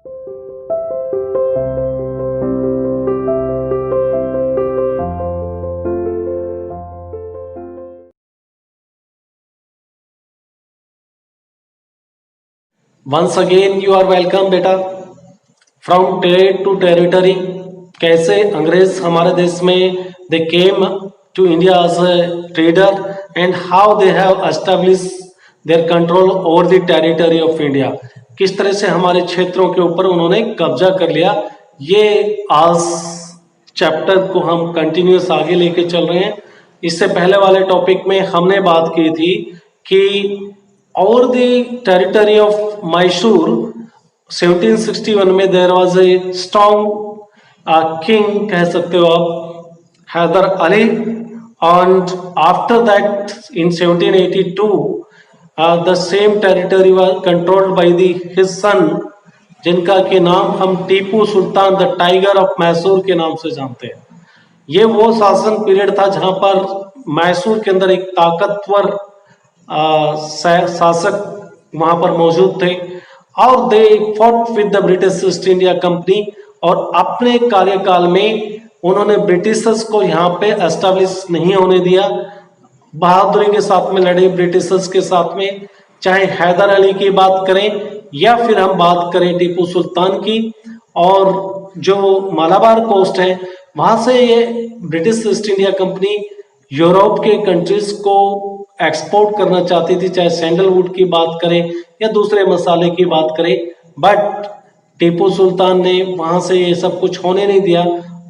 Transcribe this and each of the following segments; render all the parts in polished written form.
Once again you are welcome बेटा। From trade to territory, कैसे अंग्रेज हमारे देश में they came to India as a trader and how they have establish their control over the territory of India, किस तरह से हमारे क्षेत्रों के ऊपर उन्होंने कब्जा कर लिया। ये आज चैप्टर को हम कंटिन्यूस आगे लेके चल रहे हैं। इससे पहले वाले टॉपिक में हमने बात की थी कि और द टेरिटरी ऑफ मैसूर 1761 में there was a strong king, कह सकते हो आप, Hyder Ali. And after that in 1782 the same territory was controlled by his son, जिनका के नाम हम Tipu Sultan the tiger of Mysore के नाम से जानते हैं। ये वो शासन पीरियड था जहां पर मैसूर के अंदर एक ताकतवर शासक वहां पर मौजूद थे और they fought with the British East India company, और अपने कार्यकाल में उन्होंने ब्रिटिशर्स को यहाँ पे एस्टेब्लिश नहीं होने दिया। बहादुरी के साथ में लड़े ब्रिटिशर्स के साथ में, चाहे हैदर अली की बात करें या फिर हम बात करें टीपू सुल्तान की। और जो मालाबार कोस्ट है वहां से ये British East India company Europe के कंट्रीज को एक्सपोर्ट करना चाहती थी, चाहे सैंडलवुड की बात करें या दूसरे मसाले की बात करें। बट टीपू सुल्तान ने वहां से ये सब कुछ होने नहीं दिया।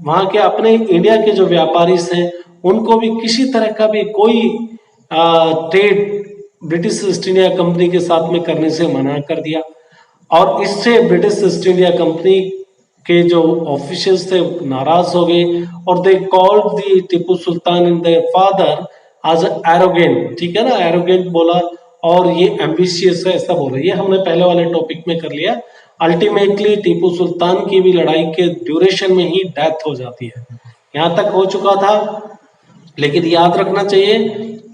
वहां के अपने इंडिया के जो व्यापारी हैं उनको भी किसी तरह का भी कोई trade British East India company के साथ में करने से मना कर दिया। और इससे ब्रिटिश ईस्ट इंडिया कंपनी के जो ऑफिशियल्स थे नाराज हो गए और they called the Tipu Sultan and their father as arrogant, ठीक है ना, एरोगेंट बोला और ये एम्बिशियस है ऐसा बोला। ये हमने पहले वाले टॉपिक में कर लिया। अल्टीमेटली टीपू सुल्तान की भी लड़ाई के ड्यूरेशन में ही डेथ हो जाती है, यहां तक हो चुका था। लेकिन याद रखना चाहिए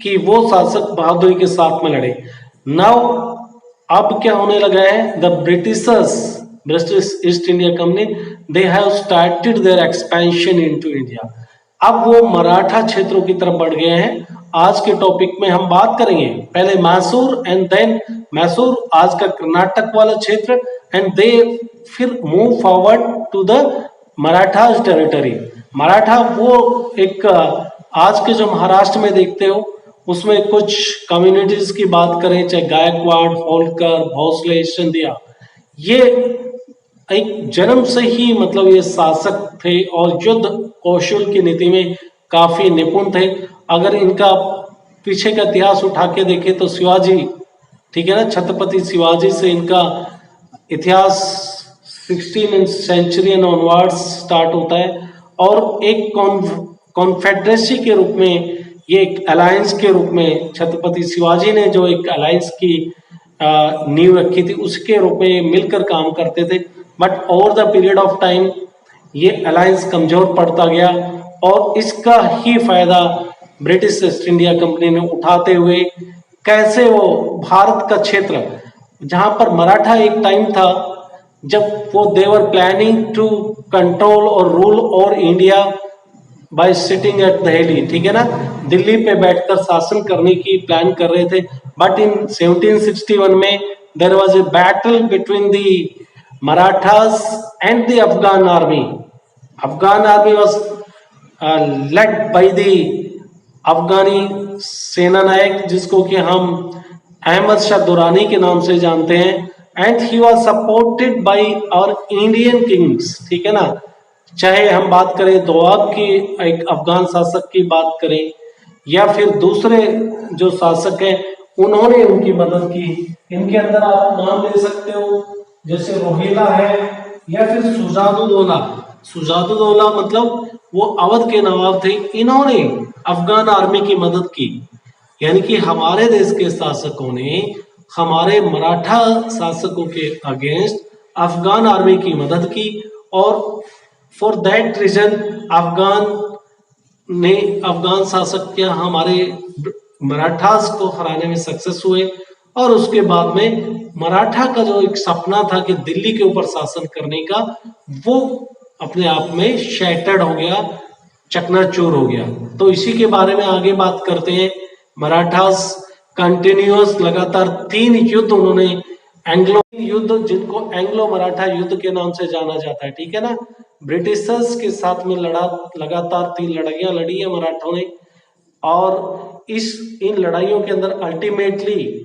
कि वो शासक बहादुरी के साथ में लड़े। नाउ अब क्या होने लगा है, the British East India company they have started their expansion into India. अब वो मराठा क्षेत्रों की तरफ बढ़ गए हैं। आज के टॉपिक में हम बात करेंगे पहले मैसूर एंड देन मैसूर आज का कर्नाटक वाला क्षेत्र, एंड दे फिर move forward to the Maratha territory. Maratha वो एक आज के जो महाराष्ट्र में देखते हो उसमें कुछ कम्युनिटीज की बात करें, चाहे गायकवाड़, होलकर, भोसले, सिंधिया, ये एक जन्म से ही मतलब ये शासक थे और युद्ध कौशल की नीति में काफी निपुण थे। अगर इनका पीछे का इतिहास उठा के देखे तो शिवाजी, ठीक है ना, छत्रपति शिवाजी से इनका इतिहास 16th सेंचुरी ऑनवर्ड्स स्टार्ट होता है। और एक कॉन्फेडरेसी के रूप में, ये एक अलायंस के रूप में छत्रपति शिवाजी ने जो एक अलायंस की नींव रखी थी उसके रूप में मिलकर काम करते थे। But over the period of time ये अलायंस कमजोर पड़ता गया और इसका ही फायदा ब्रिटिश ईस्ट इंडिया कंपनी ने उठाते हुए कैसे वो भारत का क्षेत्र जहां पर मराठा एक टाइम था जब वो देवर प्लानिंग टू कंट्रोल और rule over India by sitting at Delhi, ठीक है ना, दिल्ली पे बैठकर शासन करने की प्लान कर रहे थे। बट इन 1761 में there was a battle between the Marathas and the Afghan army. Afghan army was led by the Afghani सेना नायक जिसको कि हम अहमद शाह दुरानी के नाम से जानते हैं, and he was supported by our Indian kings, ठीक है ना। चाहे हम बात करें दोआब की, एक अफगान शासक की बात करें, या फिर दूसरे जो शासक हैं उन्होंने उनकी मदद की। इनके अंदर आप नाम ले सकते हो जैसे रोहिला है या फिर सुजादुद्दौला। सुजादुद्दौला मतलब वो अवध के नवाब थे, इन्होंने अफगान आर्मी की मदद की। यानी कि हमारे देश के शासकों ने हमारे मराठा शासकों के अगेंस्ट अफगान आर्मी की मदद की और फॉर दैट रीजन अफगान शासक क्या हमारे मराठास को हराने में सक्सेस हुए और उसके बाद में मराठा का जो एक सपना था कि दिल्ली के ऊपर शासन करने का, वो अपने आप में शैटर्ड हो गया, चकनाचूर हो गया। तो इसी के बारे में आगे बात करते हैं। मराठास कंटिन्यूअस लगातार 3 युद्ध उन्होंने, एंग्लो युद्ध जिनको एंग्लो मराठा युद्ध के नाम से जाना जाता है, ठीक है ना, ब्रिटिशर्स के साथ में लगातार 3 लड़ाइयां लड़ी है मराठों ने। और इन लड़ाइयों के अंदर अल्टीमेटली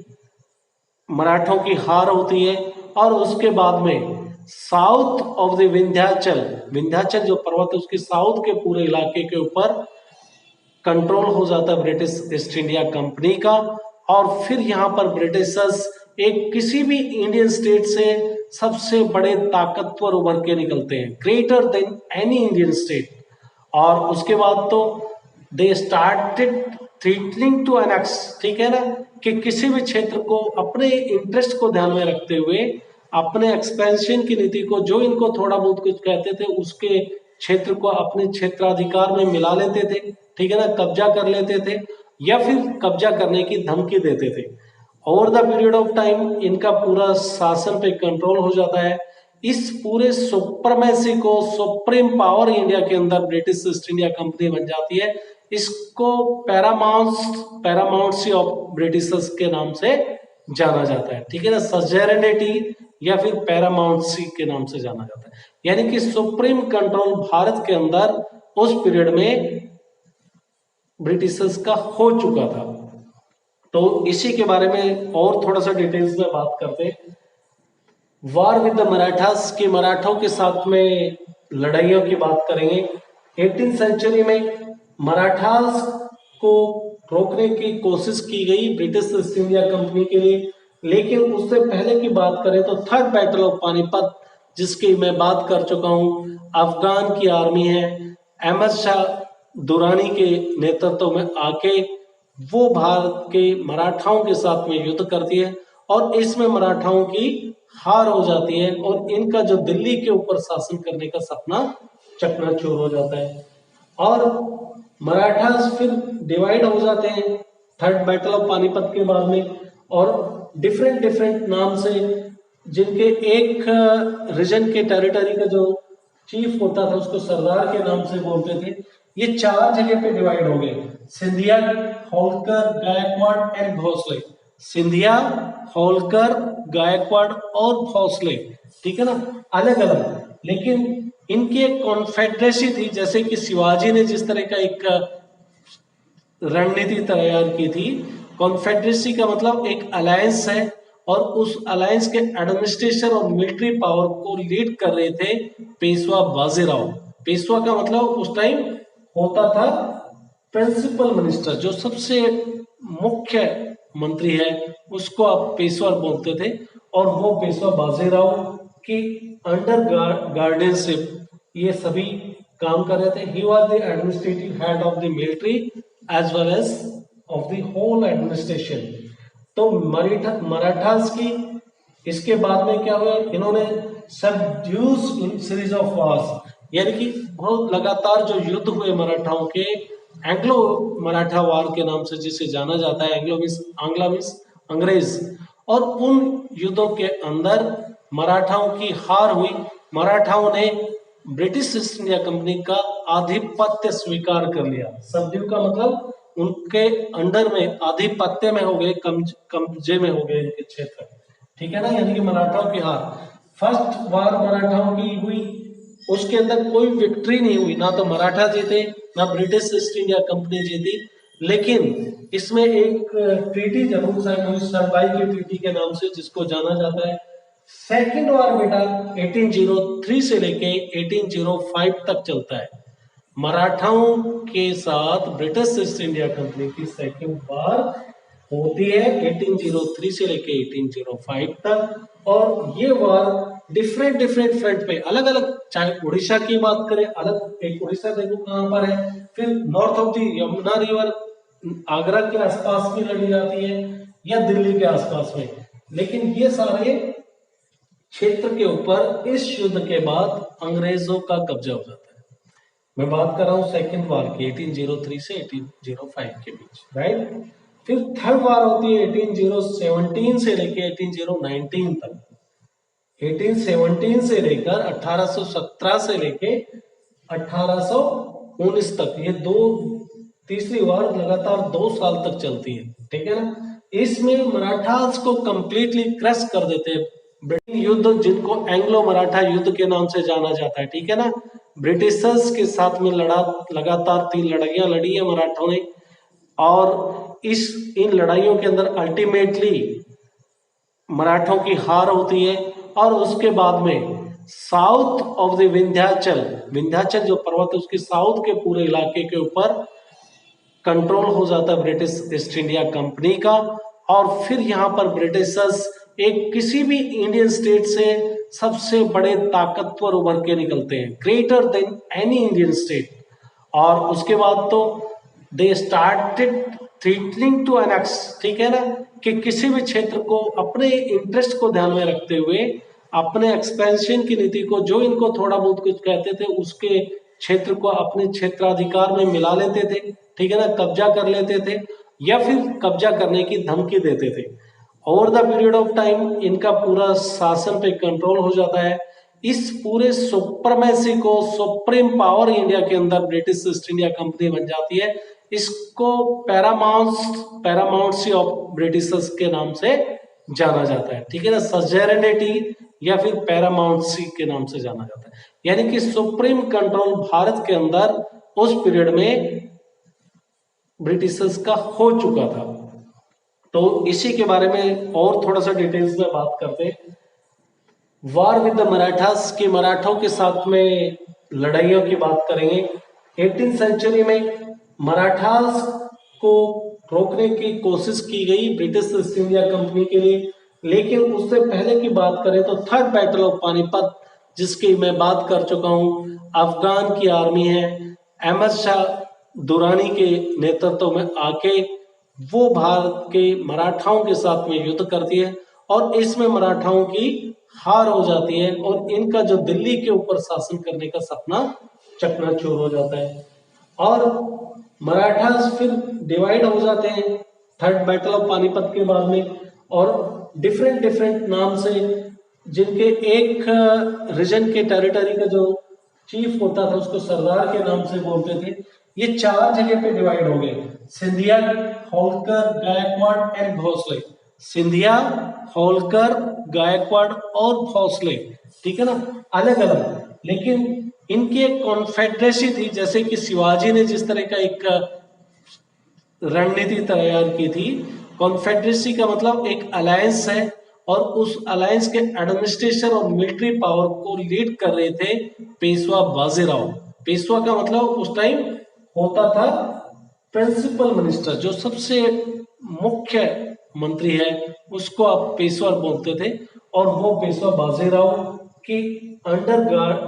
मराठों की हार होती है। और उसके बाद में south of the Vindhyachal, Vindhyachal जो पर्वत है उसके साउथ के पूरे इलाके के ऊपर कंट्रोल हो जाता है ब्रिटिश ईस्ट इंडिया कंपनी का। और फिर यहाँ पर ब्रिटिशर्स एक किसी भी इंडियन स्टेट से सबसे बड़े ताकतवर उभर के निकलते हैं, greater than any Indian state. और उसके बाद तो they started threatening to annex, ठीक है ना, कि किसी भी क्षेत्र को अपने इंटरेस्ट को ध्यान में रखते हुए अपने एक्सपेंशन की नीति को, जो इनको थोड़ा बहुत कुछ कहते थे उसके क्षेत्र को अपने क्षेत्राधिकार में मिला लेते थे, ठीक है ना, कब्जा कर लेते थे या फिर कब्जा करने की धमकी देते थे। Over the period of time इनका पूरा शासन पे कंट्रोल हो जाता है। इस पूरे सुपरमेसी को, सुप्रीम पावर इंडिया के अंदर ब्रिटिश ईस्ट इंडिया कंपनी बन जाती है। इसको पैरामाउंसी ऑफ ब्रिटिशर्स के नाम से जाना जाता है, ठीक है ना, सजेरेनिटी या फिर पैरामाउंसी के नाम से जाना जाता है। यानी कि सुप्रीम कंट्रोल भारत के अंदर उस पीरियड में ब्रिटिशर्स का हो चुका था। तो इसी के बारे में और थोड़ा सा डिटेल्स में बात करते हैं। वार विद द मराठास की, मराठों के साथ में लड़ाइयों की बात करेंगे। 18th सेंचुरी में मराठास को रोकने की कोशिश की गई ब्रिटिश ईस्ट इंडिया कंपनी के लिए। लेकिन उससे पहले की बात करें तो थर्ड बैटल ऑफ पानीपत, जिसकी मैं बात कर चुका हूं, अफगान की आर्मी है, अहमद शाह दुरानी के नेतृत्व में आके वो भारत के मराठाओं के साथ में युद्ध करती है और इसमें मराठाओं की हार हो जाती है और इनका जो दिल्ली के ऊपर शासन करने का सपना चकनाचूर हो जाता है। और मराठास फिर डिवाइड हो जाते हैं थर्ड बैटल ऑफ पानीपत के बाद में, और डिफरेंट डिफरेंट नाम से, जिनके एक रीजन के टेरिटरी का जो चीफ होता था उसको सरदार के नाम से बोलते थे। ये 4 जगह पे डिवाइड हो गए, सिंधिया, होलकर, गायकवाड़ एंड भोसले। सिंधिया, होलकर, गायकवाड़ और भोसले, ठीक है ना, अलग अलग, लेकिन इनकी एक कॉन्फेडरेसी थी। जैसे कि शिवाजी ने जिस तरह का एक रणनीति तैयार की थी, कॉन्फेडरेसी का मतलब एक अलायंस है और उस अलायंस के एडमिनिस्ट्रेशन और मिलिट्री पावर को लीड कर रहे थे पेशवा बाजीराव। पेशवा का मतलब उस टाइम होता था प्रिंसिपल मिनिस्टर, जो सबसे मुख्य मंत्री है उसको आप पेशवा बोलते थे। और वो पेशवा बाजीराव की अंडर गार्डियनशिप ये सभी काम कर रहे थे। He was the administrative head of the military as well as of the whole administration. तो मराठास की इसके बाद में क्या हुआ, इन्होंने subdue in series of wars, यानी कि बहुत लगातार जो युद्ध हुए मराठाओं के, एंग्लो मराठा वार के नाम से जिसे जाना जाता है, आंग्ला मीन्स अंग्रेज। और उन युद्धों के अंदर मराठाओं की हार हुई। मराठाओं ने ब्रिटिश ईस्ट इंडिया कंपनी का आधिपत्य स्वीकार कर लिया। सबड्यू का मतलब उनके अंडर में, आधिपत्य में हो गए, कब्जे में हो गए इनके क्षेत्र, ठीक है ना, यानी कि मराठाओं की हार। फर्स्ट वार मराठाओं की हुई, उसके अंदर कोई विक्ट्री नहीं हुई, ना तो मराठा जीते ना ब्रिटिश ईस्ट इंडिया कंपनी जीती। लेकिन इसमें एक ट्रीटी जरूर साइन हुई, सरबाई की ट्रीटी के नाम से जिसको जाना जाता है। सेकेंड वार बेटा 1803 से लेके 1805 तक चलता है। मराठाओं के साथ ब्रिटिश ईस्ट इंडिया कंपनी की सेकेंड वार होती है 1803 से लेके 1805 तक। और ये वार डिफरेंट डिफरेंट फ्रंट पे अलग अलग, चाहे उड़ीसा की बात करें, अलग एक उड़ीसा देखो कहां पर है, फिर north of the Yamuna river Agra के आसपास में लड़ी जाती है या दिल्ली के आसपास में। लेकिन ये सारे क्षेत्र के ऊपर इस युद्ध के बाद अंग्रेजों का कब्जा हो जाता है। मैं बात कर रहा हूं सेकेंड वार की 1803 से 1805 के बीच, राइट। फिर थर्ड वार होती है 1817 से लेके 1819 तक। 1817 से लेकर 1817 से लेके 1819 तक, ये तीसरी वार लगातार 2 साल तक चलती है, ठीक है ना। इसमें मराठास को कंप्लीटली क्रश कर देते हैं। ब्रिटेन युद्ध, जिनको एंग्लो मराठा युद्ध के नाम से जाना जाता है, ठीक है ना। ब्रिटिशर्स के साथ में लगातार 3 लड़ाइयां लड़ी है मराठों ने, और इन लड़ाइयों के अंदर अल्टीमेटली मराठों की हार होती है। और उसके बाद में साउथ ऑफ द विंध्याचल जो पर्वत है उसके साउथ के पूरे इलाके के ऊपर कंट्रोल हो जाता है ब्रिटिश ईस्ट इंडिया कंपनी का। और फिर यहाँ पर ब्रिटिशर्स एक किसी भी इंडियन स्टेट से सबसे बड़े ताकतवर उभर के निकलते हैं, greater than any Indian state. और उसके बाद तो they started threatening to annex, ठीक है ना, कि किसी भी क्षेत्र को अपने इंटरेस्ट को ध्यान में रखते हुए अपने एक्सपेंशन की नीति को, जो इनको थोड़ा बहुत कुछ कहते थे, उसके क्षेत्र को अपने क्षेत्राधिकार में मिला लेते थे, ठीक है ना, कब्जा कर लेते थे या फिर कब्जा करने की धमकी देते थे। Over the period of time इनका पूरा शासन पे कंट्रोल हो जाता है। इस पूरे सुपरमेसी को, सुप्रीम पावर इंडिया के अंदर ब्रिटिश ईस्ट इंडिया कंपनी बन जाती है। इसको पैरामाउंसी ऑफ ब्रिटिशर्स के नाम से जाना जाता है, ठीक है ना, सजेरेनिटी या फिर पैरामाउंसी के नाम से जाना जाता है। यानी कि सुप्रीम कंट्रोल भारत के अंदर उस पीरियड में ब्रिटिशर्स का हो चुका था। तो इसी के बारे में और थोड़ा सा डिटेल्स में बात करते हैं। वार विद द मराठास की, मराठों के साथ में लड़ाइयों की बात करेंगे। 18th सेंचुरी में मराठास को रोकने की कोशिश की गई ब्रिटिश ईस्ट इंडिया कंपनी के लिए, लेकिन उससे पहले की बात करें तो थर्ड बैटल ऑफ पानीपत, जिसकी मैं बात कर चुका हूं, अफगान की आर्मी है, अहमद शाह दुरानी के नेतृत्व में आके वो भारत के मराठाओं के साथ में युद्ध करती है और इसमें मराठाओं की हार हो जाती है और इनका जो दिल्ली के ऊपर शासन करने का सपना चकनाचूर हो जाता है। और मराठास फिर डिवाइड हो जाते हैं थर्ड बैटल ऑफ पानीपत के बाद में, और डिफरेंट नाम से, जिनके एक रीजन के टेरिटरी का जो चीफ होता था उसको सरदार के नाम से बोलते थे। ये 4 जगह पे डिवाइड हो गए, सिंधिया, होलकर, गायकवाड़ एंड भोसले। सिंधिया, होलकर, गायकवाड़ और भोसले, ठीक है ना, अलग अलग, लेकिन इनकी एक कॉन्फेडरेसी थी। जैसे कि शिवाजी ने जिस तरह का एक रणनीति तैयार की थी, कॉन्फेडरेसी का मतलब एक अलायंस है, और उस अलायंस के एडमिनिस्ट्रेशन और मिलिट्री पावर को लीड कर रहे थे पेशवा बाजीराव। पेशवा का मतलब उस टाइम होता था प्रिंसिपल मिनिस्टर, जो सबसे मुख्य मंत्री है उसको आप पेशवा बोलते थे, और वो पेशवा बाजीराव की अंडर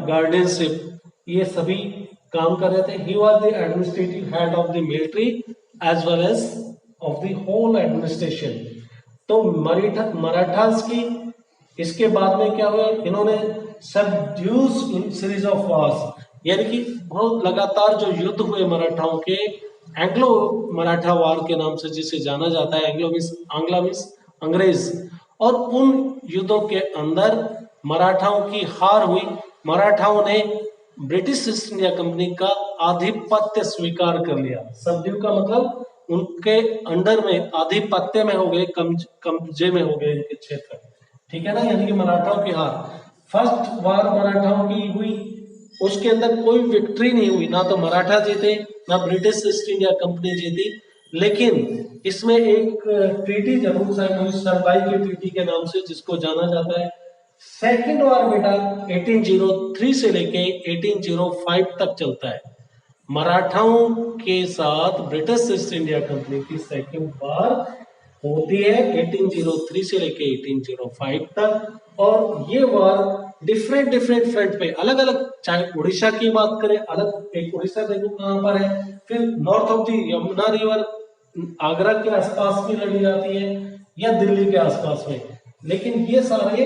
गार्डियनशिप ये सभी काम कर रहे थे। He was the administrative head of the military as well as of the whole administration. तो मराठास की इसके बाद में क्या हुआ, इन्होंने subdue in series of wars, यानी कि बहुत लगातार जो युद्ध हुए मराठाओं के, एंग्लो मराठा वार के नाम से जिसे जाना जाता है, आंग्ला मीन्स अंग्रेज, और उन युद्धों के अंदर मराठाओं की हार हुई। मराठाओं ने ब्रिटिश ईस्ट इंडिया कंपनी का आधिपत्य स्वीकार कर लिया। सबड्यू का मतलब उनके अंडर में, आधिपत्य में हो गए, कब्जे में हो गए इनके क्षेत्र, ठीक है ना, यानी कि मराठाओं की हार। फर्स्ट वार मराठाओं की हुई, उसके अंदर कोई विक्ट्री नहीं हुई, ना तो मराठा जीते ना ब्रिटिश ईस्ट इंडिया कंपनी जीती, लेकिन इसमें एक ट्रीटी जरूर साइन हुई, सरबाई की ट्रीटी के नाम से जिसको जाना जाता है। सेकेंड वार बेटा 1803 से लेके 1805 तक चलता है। मराठाओं के साथ ब्रिटिश ईस्ट इंडिया कंपनी की सेकेंड वार होती है 1803 से लेके 1805 तक, और ये वार डिफरेंट फ्रंट पे अलग अलग, चाहे उड़ीसा की बात करें, अलग एक उड़ीसा देखो कहां पर है, फिर north of the Yamuna river Agra के आसपास में लड़ी जाती है या दिल्ली के आसपास में, लेकिन ये सारे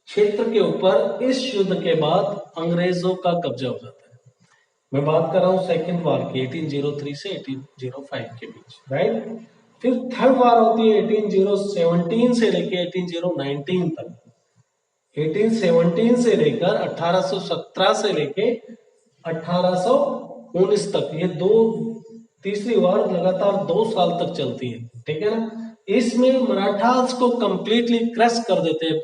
क्षेत्र के ऊपर इस युद्ध के बाद अंग्रेजों का कब्जा हो जाता है। मैं बात कर रहा हूं सेकेंड वार की 1803 से 1805 के बीच, राइट। फिर थर्ड वार होती है 1817 से लेके 1819 तक। 1817 से लेकर 1817 से लेके 1819 तक, ये तीसरी वार लगातार 2 साल तक चलती है, ठीक है ना। इसमें मराठास को कंप्लीटली क्रश कर देते हैं